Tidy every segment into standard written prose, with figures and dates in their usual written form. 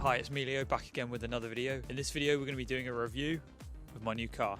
Hi, it's me Leo, back again with another video. In this video we're going to be doing a review of my new car.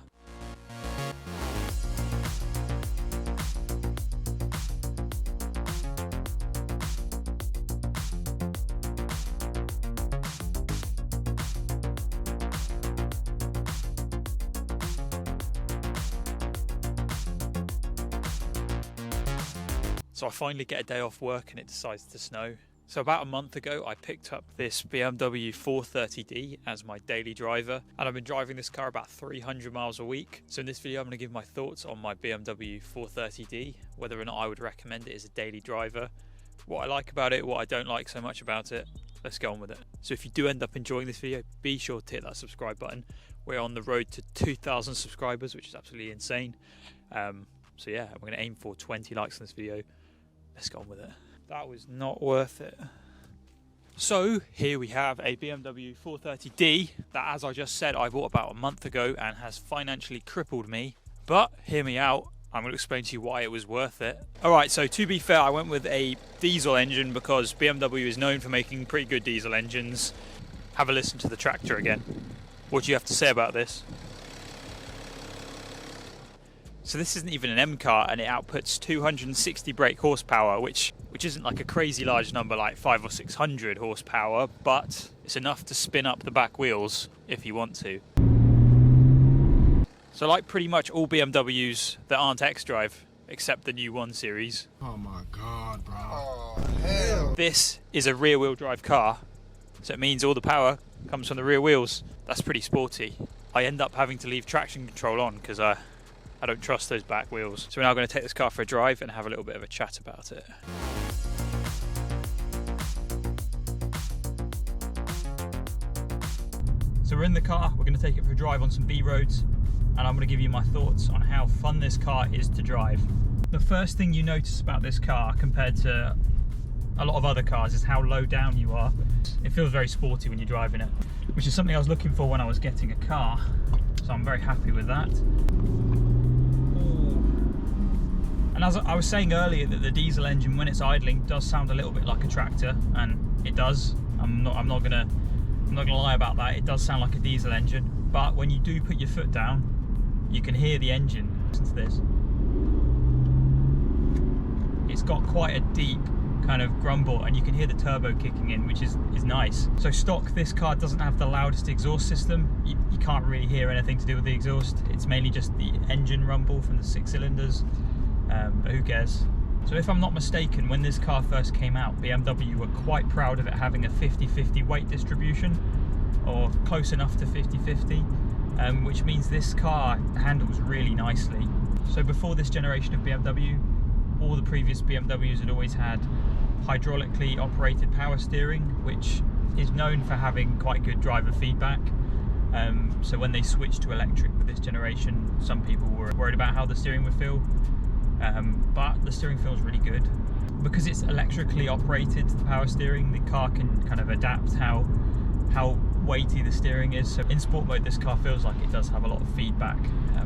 So I finally get a day off work and it decides to snow. So about a month ago I picked up this BMW F32 as my daily driver, and I've been driving this car about 300 miles a week. So in this video I'm going to give my thoughts on my BMW F32, whether or not I would recommend it as a daily driver, what I like about it, what I don't like so much about it. Let's go on with it. So if you do end up enjoying this video, be sure to hit that subscribe button. We're on the road to 2,000 subscribers, which is absolutely insane. So yeah, we're going to aim for 20 likes on this video. Let's go on with it. That was not worth it. So here we have a BMW F32 that, as I just said, I bought about a month ago and has financially crippled me. But hear me out, I'm going to explain to you why it was worth it. Alright, so to be fair, I went with a diesel engine because BMW is known for making pretty good diesel engines. Have a listen to the tractor again. What do you have to say about this? So this isn't even an M car, and it outputs 260 brake horsepower, which isn't like a crazy large number like 500 or 600 horsepower, but it's enough to spin up the back wheels if you want to. So like pretty much all BMWs that aren't X-Drive, except the new 1 Series. Oh my god, bro. Oh, hell. This is a rear-wheel drive car, so it means all the power comes from the rear wheels. That's pretty sporty. I end up having to leave traction control on because I don't trust those back wheels. So we're now going to take this car for a drive and have a little bit of a chat about it. So we're in the car, we're going to take it for a drive on some B roads, and I'm going to give you my thoughts on how fun this car is to drive. The first thing you notice about this car compared to a lot of other cars is how low down you are. It feels very sporty when you're driving it, which is something I was looking for when I was getting a car. So I'm very happy with that. And as I was saying earlier, that the diesel engine, when it's idling, does sound a little bit like a tractor, and it does. I'm not gonna lie about that. It does sound like a diesel engine, but when you do put your foot down, you can hear the engine. Listen to this. It's got quite a deep kind of grumble, and you can hear the turbo kicking in, which is nice. So stock, this car doesn't have the loudest exhaust system. You can't really hear anything to do with the exhaust. It's mainly just the engine rumble from the 6 cylinders. But who cares? So if I'm not mistaken, when this car first came out, BMW were quite proud of it having a 50-50 weight distribution, or close enough to 50-50, which means this car handles really nicely. So before this generation of BMW, all the previous BMWs had always had hydraulically operated power steering, which is known for having quite good driver feedback. So when they switched to electric with this generation, some people were worried about how the steering would feel. But the steering feels really good. Because it's electrically operated, the power steering, the car can kind of adapt how weighty the steering is. So in sport mode, this car feels like it does have a lot of feedback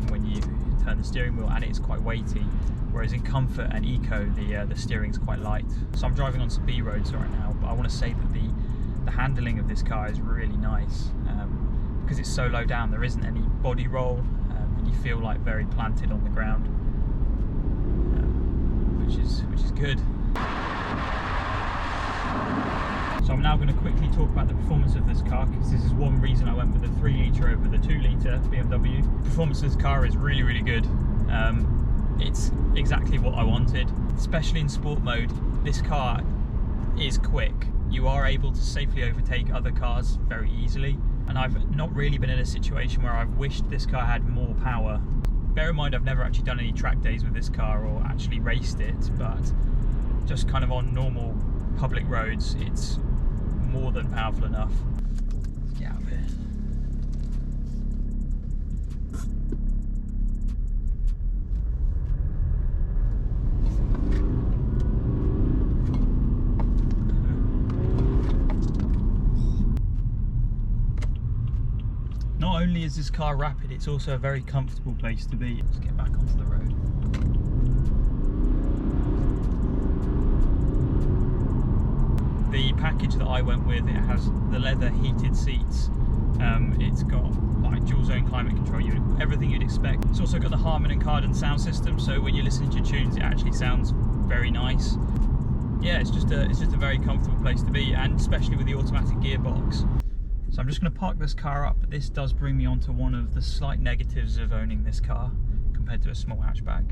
when you turn the steering wheel, and it's quite weighty. Whereas in comfort and eco, the steering's quite light. So I'm driving on some B roads right now, but I want to say that the handling of this car is really nice. Because it's so low down, there isn't any body roll, and you feel like very planted on the ground. Which is good. So I'm now going to quickly talk about the performance of this car, because this is one reason I went with the 3 litre over the 2 litre BMW. The performance of this car is really, really good. It's exactly what I wanted, especially in sport mode. This car is quick. You are able to safely overtake other cars very easily, and I've not really been in a situation where I've wished this car had more power. Bear in mind, I've never actually done any track days with this car or actually raced it, but just kind of on normal public roads, it's more than powerful enough. Let's get out of here. Not only is this car rapid, it's also a very comfortable place to be. Let's get back onto the road. The package that I went with. It has the leather heated seats. It's got like dual zone climate control, everything you'd expect. It's also got the Harman and Kardon sound system, so when you're listening to your tunes, it actually sounds very nice. Yeah, it's just a very comfortable place to be, and especially with the automatic gearbox. So I'm just going to park this car up, but this does bring me on to one of the slight negatives of owning this car compared to a small hatchback,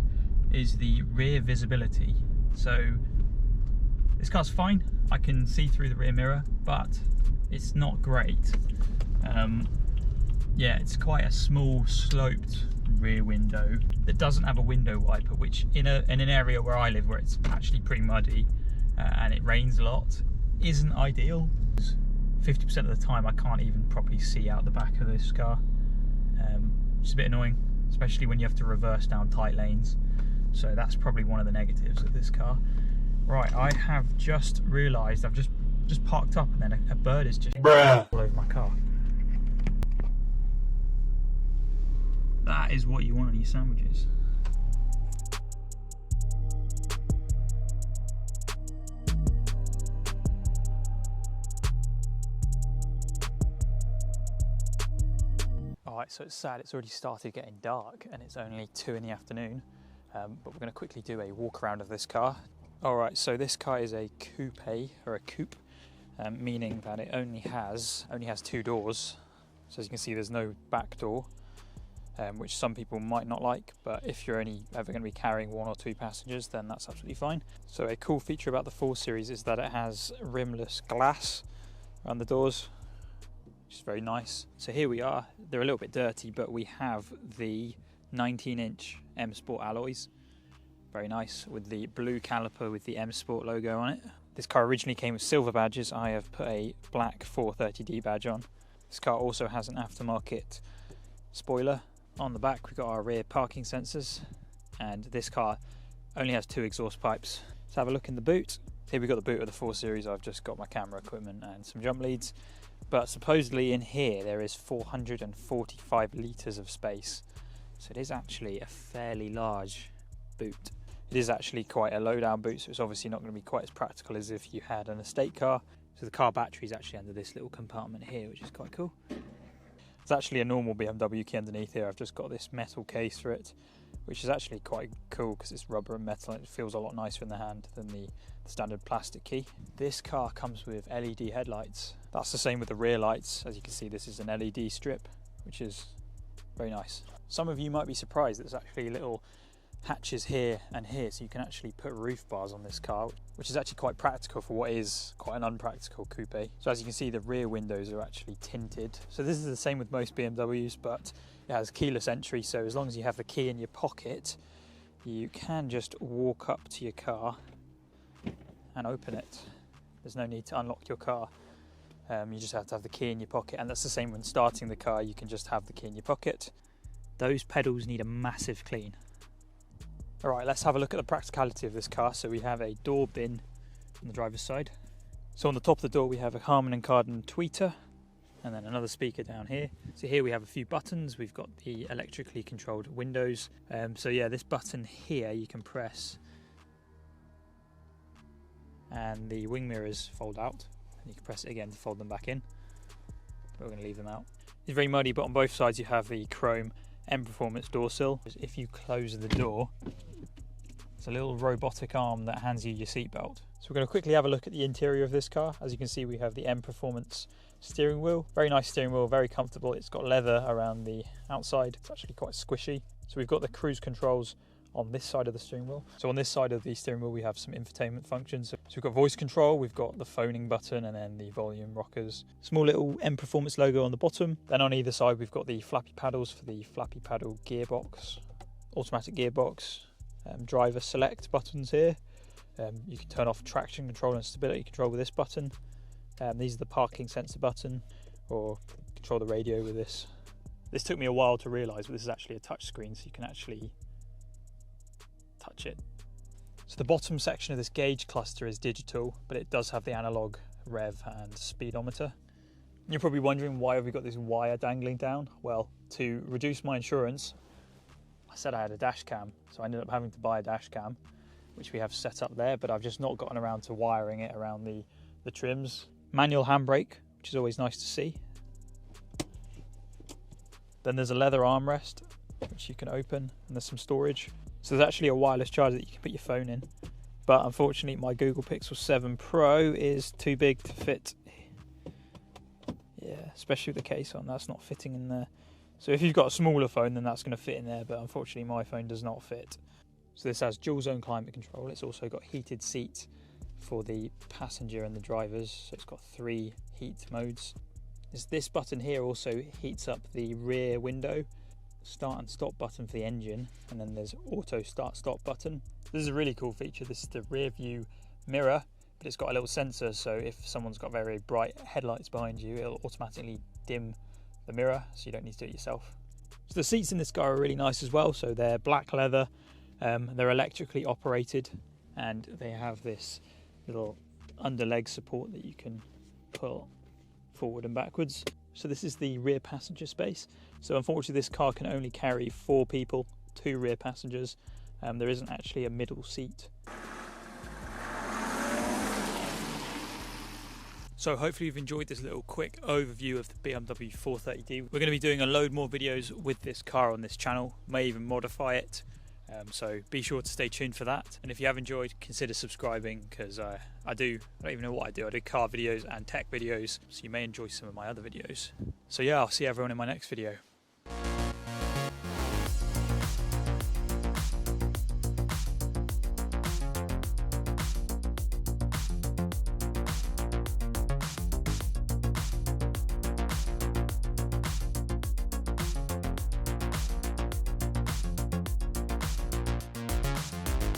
is the rear visibility. So this car's fine, I can see through the rear mirror, but it's not great. Yeah, it's quite a small sloped rear window that doesn't have a window wiper, which in an area where I live, where it's actually pretty muddy and it rains a lot, isn't ideal. 50% of the time I can't even properly see out the back of this car. It's a bit annoying, especially when you have to reverse down tight lanes. So that's probably one of the negatives of this car. Right, I have just realised I've just parked up and then a bird is just all over my car. That is what you want on your sandwiches. Alright, so it's sad, it's already started getting dark and it's only 2 in the afternoon, but we're going to quickly do a walk around of this car. Alright, so this car is a coupe, or a coupe, meaning that it only has 2 doors. So as you can see, there's no back door, which some people might not like, but if you're only ever going to be carrying 1 or 2 passengers, then that's absolutely fine. So a cool feature about the 4 Series is that it has rimless glass around the doors, which is very nice. So here we are. They're a little bit dirty, but we have the 19-inch M Sport alloys. Very nice, with the blue caliper with the M Sport logo on it. This car originally came with silver badges. I have put a black 430D badge on. This car also has an aftermarket spoiler. On the back we've got our rear parking sensors, and this car only has 2 exhaust pipes. Let's have a look in the boot. Here we've got the boot of the 4 Series. I've just got my camera equipment and some jump leads, but supposedly in here there is 445 litres of space, so it is actually a fairly large boot. It is actually quite a low down boot, so it's obviously not going to be quite as practical as if you had an estate car. So the car battery is actually under this little compartment here, which is quite cool. It's actually a normal BMW key underneath here. I've just got this metal case for it, which is actually quite cool because it's rubber and metal and it feels a lot nicer in the hand than the standard plastic key. This car comes with LED headlights. That's the same with the rear lights. As you can see, this is an LED strip, which is very nice. Some of you might be surprised that there's actually little hatches here and here, so you can actually put roof bars on this car, which is actually quite practical for what is quite an unpractical coupe. So as you can see, the rear windows are actually tinted. So this is the same with most BMWs, but it has keyless entry, so as long as you have the key in your pocket, you can just walk up to your car and open it. There's no need to unlock your car. You just have to have the key in your pocket, and that's the same when starting the car. You can just have the key in your pocket. Those pedals need a massive clean. Alright, let's have a look at the practicality of this car. So we have a door bin on the driver's side. So on the top of the door we have a Harman and Kardon tweeter, and then another speaker down here. So here we have a few buttons. We've got the electrically controlled windows. So yeah, this button here you can press and the wing mirrors fold out, and you can press it again to fold them back in. But we're going to leave them out. It's very muddy, but on both sides you have the chrome M Performance door sill. If you close the door, it's a little robotic arm that hands you your seatbelt. So we're going to quickly have a look at the interior of this car. As you can see, we have the M Performance steering wheel. Very nice steering wheel, very comfortable. It's got leather around the outside. It's actually quite squishy. So we've got the cruise controls on this side of the steering wheel. So on this side of the steering wheel we have some infotainment functions. So we've got voice control, we've got the phoning button, and then the volume rockers. Small little M Performance logo on the bottom. Then on either side we've got the flappy paddles for the flappy paddle gearbox, automatic gearbox, driver select buttons here. You can turn off traction control and stability control with this button. These are the parking sensor button, or control the radio with this. This took me a while to realise, but this is actually a touch screen, so you can actually touch it. So the bottom section of this gauge cluster is digital, but it does have the analog rev and speedometer. You're probably wondering, why have we got this wire dangling down? Well, to reduce my insurance, I said I had a dash cam, so I ended up having to buy a dash cam, which we have set up there, but I've just not gotten around to wiring it around the trims. Manual handbrake, which is always nice to see. Then there's a leather armrest, which you can open, and there's some storage. So there's actually a wireless charger that you can put your phone in. But unfortunately, my Google Pixel 7 Pro is too big to fit. Yeah, especially with the case on, that's not fitting in there. So if you've got a smaller phone, then that's going to fit in there, but unfortunately my phone does not fit. So this has dual zone climate control. It's also got heated seats for the passenger and the drivers. So it's got 3 heat modes. This button here also heats up the rear window. Start and stop button for the engine, and then there's auto start stop button. This is a really cool feature. This is the rear view mirror, but it's got a little sensor, so if someone's got very bright headlights behind you, it'll automatically dim the mirror, so you don't need to do it yourself. So the seats in this car are really nice as well. So they're black leather, they're electrically operated, and they have this little underleg support that you can pull forward and backwards. So this is the rear passenger space. So unfortunately this car can only carry 4 people, 2 rear passengers. There isn't actually a middle seat. So hopefully you've enjoyed this little quick overview of the BMW 432. We're going to be doing a load more videos with this car on this channel, may even modify it. So be sure to stay tuned for that. And if you have enjoyed, consider subscribing, because I don't even know what I do. I do car videos and tech videos, so you may enjoy some of my other videos. So yeah, I'll see everyone in my next video.